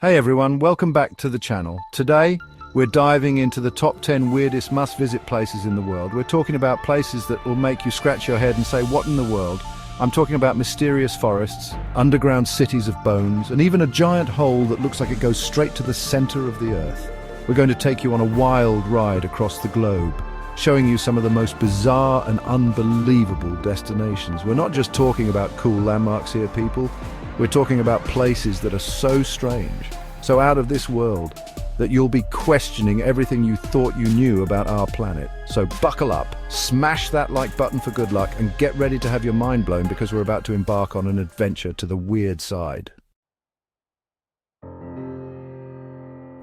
Hey everyone, welcome back to the channel. Today, we're diving into the top 10 weirdest must-visit places in the world. We're talking about places that will make you scratch your head and say, what in the world? I'm talking about mysterious forests, underground cities of bones, and even a giant hole that looks like it goes straight to the center of the earth. We're going to take you on a wild ride across the globe, showing you some of the most bizarre and unbelievable destinations. We're not just talking about cool landmarks here, people. We're talking about places that are so strange, so out of this world, that you'll be questioning everything you thought you knew about our planet. So buckle up, smash that like button for good luck, and get ready to have your mind blown because we're about to embark on an adventure to the weird side.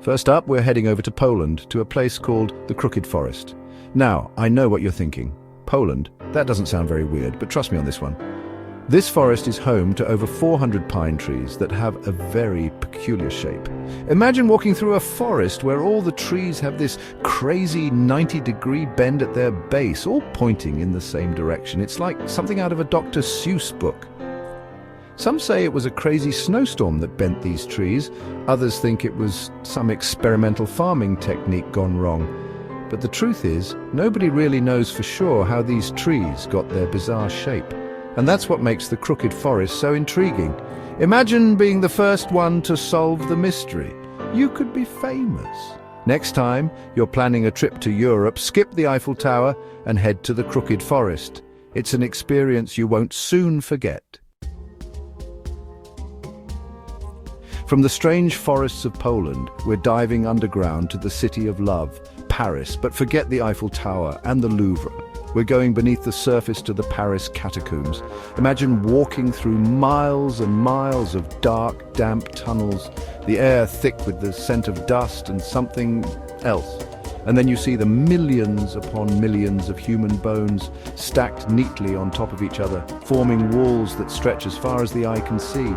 First up, we're heading over to Poland, to a place called the Crooked Forest. Now, I know what you're thinking. Poland? That doesn't sound very weird, but trust me on this one. This forest is home to over 400 pine trees that have a very peculiar shape. Imagine walking through a forest where all the trees have this crazy 90-degree bend at their base, all pointing in the same direction. It's like something out of a Dr. Seuss book. Some say it was a crazy snowstorm that bent these trees. Others think it was some experimental farming technique gone wrong. But the truth is, nobody really knows for sure how these trees got their bizarre shape. And that's what makes the Crooked Forest so intriguing. Imagine being the first one to solve the mystery. You could be famous. Next time you're planning a trip to Europe, skip the Eiffel Tower and head to the Crooked Forest. It's an experience you won't soon forget. From the strange forests of Poland, we're diving underground to the city of love, Paris. But forget the Eiffel Tower and the Louvre. We're going beneath the surface to the Paris catacombs. Imagine walking through miles and miles of dark, damp tunnels, the air thick with the scent of dust and something else. And then you see the millions upon millions of human bones stacked neatly on top of each other, forming walls that stretch as far as the eye can see.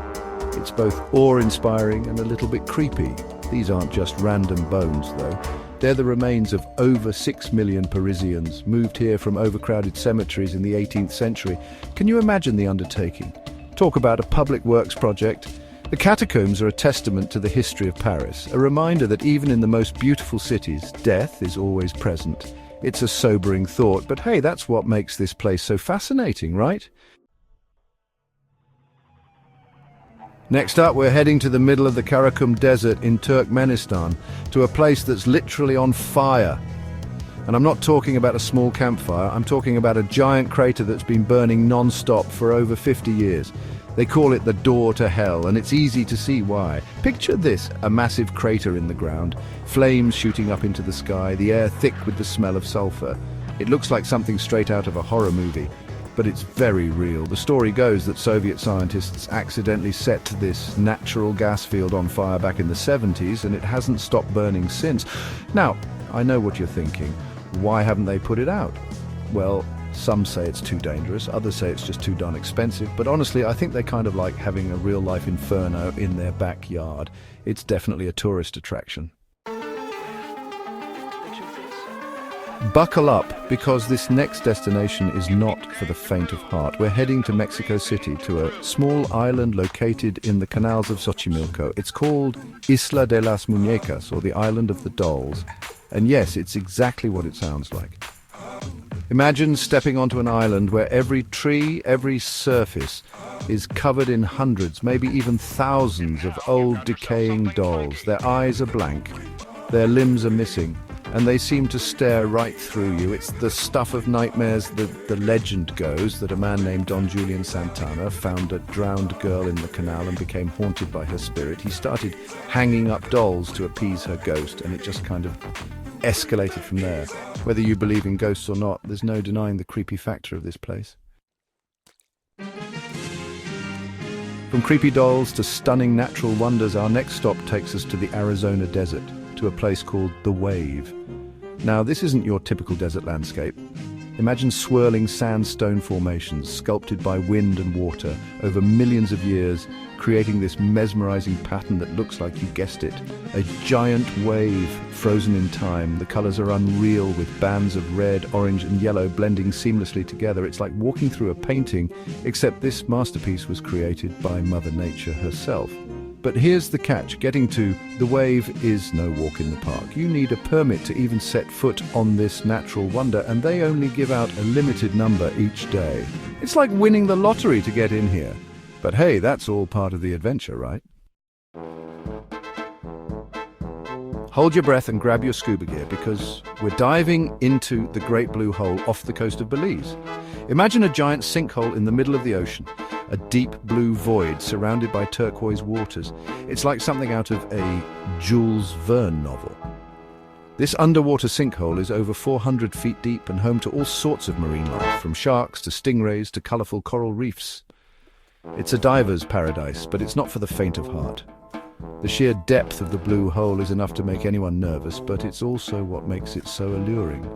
It's both awe-inspiring and a little bit creepy. These aren't just random bones, though. They're the remains of over 6 million Parisians, moved here from overcrowded cemeteries in the 18th century. Can you imagine the undertaking? Talk about a public works project. The catacombs are a testament to the history of Paris, a reminder that even in the most beautiful cities, death is always present. It's a sobering thought, but hey, that's what makes this place so fascinating, right? Next up, we're heading to the middle of the Karakum Desert in Turkmenistan, to a place that's literally on fire. And I'm not talking about a small campfire, I'm talking about a giant crater that's been burning non-stop for over 50 years. They call it the door to hell, and it's easy to see why. Picture this, a massive crater in the ground, flames shooting up into the sky, the air thick with the smell of sulfur. It looks like something straight out of a horror movie. But it's very real. The story goes that Soviet scientists accidentally set this natural gas field on fire back in the 70s, and it hasn't stopped burning since. Now, I know what you're thinking. Why haven't they put it out? Well, some say it's too dangerous, others say it's just too darn expensive, but honestly, I think they kind of like having a real-life inferno in their backyard. It's definitely a tourist attraction. Buckle up, because this next destination is not for the faint of heart. We're heading to Mexico City, to a small island located in the canals of Xochimilco. It's called Isla de las Muñecas, or the Island of the Dolls. And yes, it's exactly what it sounds like. Imagine stepping onto an island where every tree, every surface is covered in hundreds, maybe even thousands of old decaying dolls. Their eyes are blank, their limbs are missing, and they seem to stare right through you. It's the stuff of nightmares. The legend goes that a man named Don Julian Santana found a drowned girl in the canal and became haunted by her spirit. He started hanging up dolls to appease her ghost, and it just kind of escalated from there. Whether you believe in ghosts or not, there's no denying the creepy factor of this place. From creepy dolls to stunning natural wonders, our next stop takes us to the Arizona desert, to a place called The Wave. Now, this isn't your typical desert landscape. Imagine swirling sandstone formations sculpted by wind and water over millions of years, creating this mesmerizing pattern that looks like, you guessed it, a giant wave frozen in time. The colors are unreal, with bands of red, orange and yellow blending seamlessly together. It's like walking through a painting, except this masterpiece was created by Mother Nature herself. But here's the catch, getting to the wave is no walk in the park. You need a permit to even set foot on this natural wonder, and they only give out a limited number each day. It's like winning the lottery to get in here. But hey, that's all part of the adventure, right? Hold your breath and grab your scuba gear because we're diving into the Great Blue Hole off the coast of Belize. Imagine a giant sinkhole in the middle of the ocean, a deep blue void surrounded by turquoise waters. It's like something out of a Jules Verne novel. This underwater sinkhole is over 400 feet deep and home to all sorts of marine life, from sharks to stingrays to colorful coral reefs. It's a diver's paradise, but it's not for the faint of heart. The sheer depth of the blue hole is enough to make anyone nervous, but it's also what makes it so alluring.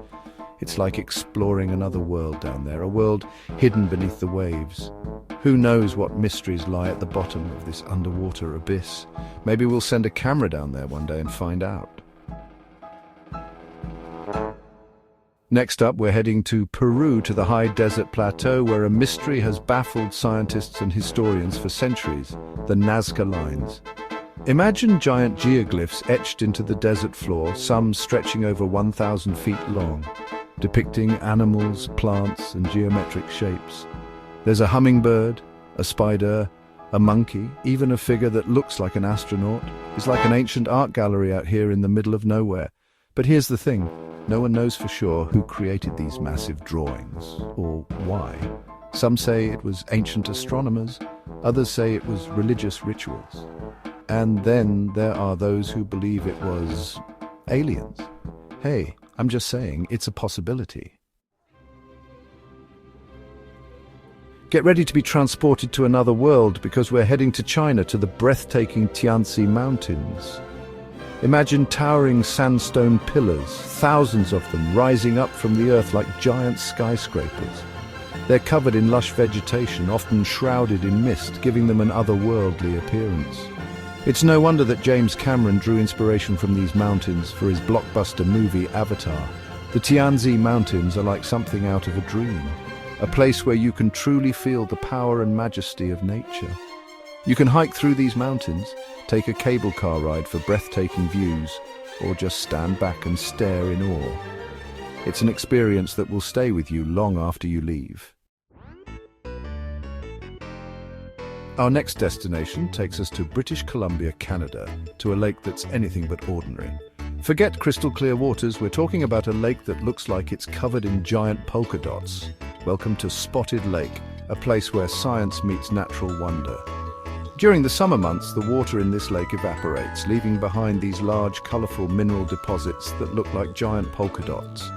It's like exploring another world down there, a world hidden beneath the waves. Who knows what mysteries lie at the bottom of this underwater abyss? Maybe we'll send a camera down there one day and find out. Next up, we're heading to Peru, to the high desert plateau where a mystery has baffled scientists and historians for centuries, the Nazca Lines. Imagine giant geoglyphs etched into the desert floor, some stretching over 1,000 feet long, depicting animals, plants, and geometric shapes. There's a hummingbird, a spider, a monkey, even a figure that looks like an astronaut. It's like an ancient art gallery out here in the middle of nowhere. But here's the thing, no one knows for sure who created these massive drawings, or why. Some say it was ancient astronomers, others say it was religious rituals. And then there are those who believe it was aliens. Hey, I'm just saying, it's a possibility. Get ready to be transported to another world because we're heading to China, to the breathtaking Tianzi Mountains. Imagine towering sandstone pillars, thousands of them rising up from the earth like giant skyscrapers. They're covered in lush vegetation, often shrouded in mist, giving them an otherworldly appearance. It's no wonder that James Cameron drew inspiration from these mountains for his blockbuster movie Avatar. The Tianzi Mountains are like something out of a dream, a place where you can truly feel the power and majesty of nature. You can hike through these mountains, take a cable car ride for breathtaking views, or just stand back and stare in awe. It's an experience that will stay with you long after you leave. Our next destination takes us to British Columbia, Canada, to a lake that's anything but ordinary. Forget crystal clear waters, we're talking about a lake that looks like it's covered in giant polka dots. Welcome to Spotted Lake, a place where science meets natural wonder. During the summer months, the water in this lake evaporates, leaving behind these large, colorful mineral deposits that look like giant polka dots.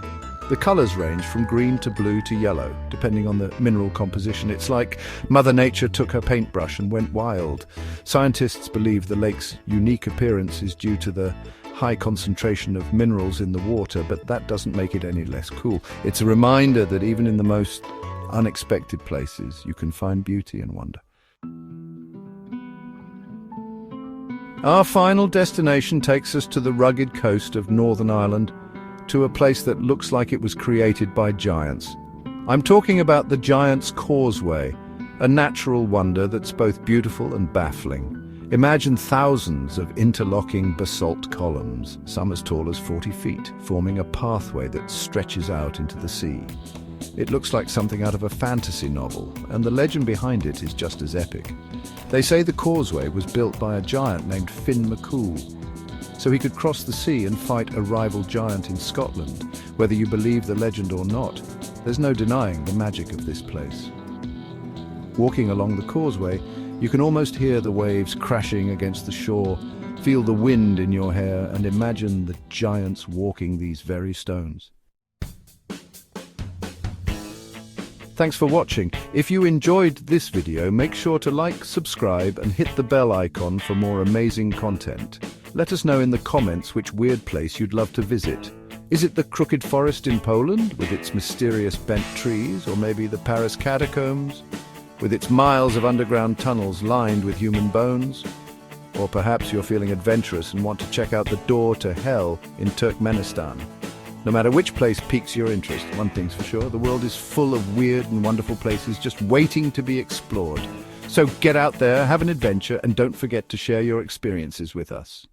The colors range from green to blue to yellow, depending on the mineral composition. It's like Mother Nature took her paintbrush and went wild. Scientists believe the lake's unique appearance is due to the high concentration of minerals in the water, but that doesn't make it any less cool. It's a reminder that even in the most unexpected places, you can find beauty and wonder. Our final destination takes us to the rugged coast of Northern Ireland, to a place that looks like it was created by giants. I'm talking about the Giant's Causeway, a natural wonder that's both beautiful and baffling. Imagine thousands of interlocking basalt columns, some as tall as 40 feet, forming a pathway that stretches out into the sea. It looks like something out of a fantasy novel, and the legend behind it is just as epic. They say the causeway was built by a giant named Finn McCool, so he could cross the sea and fight a rival giant in Scotland. Whether you believe the legend or not, there's no denying the magic of this place. Walking along the causeway, you can almost hear the waves crashing against the shore, feel the wind in your hair, and imagine the giants walking these very stones. Thanks for watching. If you enjoyed this video, make sure to like, subscribe, and hit the bell icon for more amazing content. Let us know in the comments which weird place you'd love to visit. Is it the Crooked Forest in Poland, with its mysterious bent trees, or maybe the Paris catacombs, with its miles of underground tunnels lined with human bones? Or perhaps you're feeling adventurous and want to check out the door to hell in Turkmenistan. No matter which place piques your interest, one thing's for sure, the world is full of weird and wonderful places just waiting to be explored. So get out there, have an adventure, and don't forget to share your experiences with us.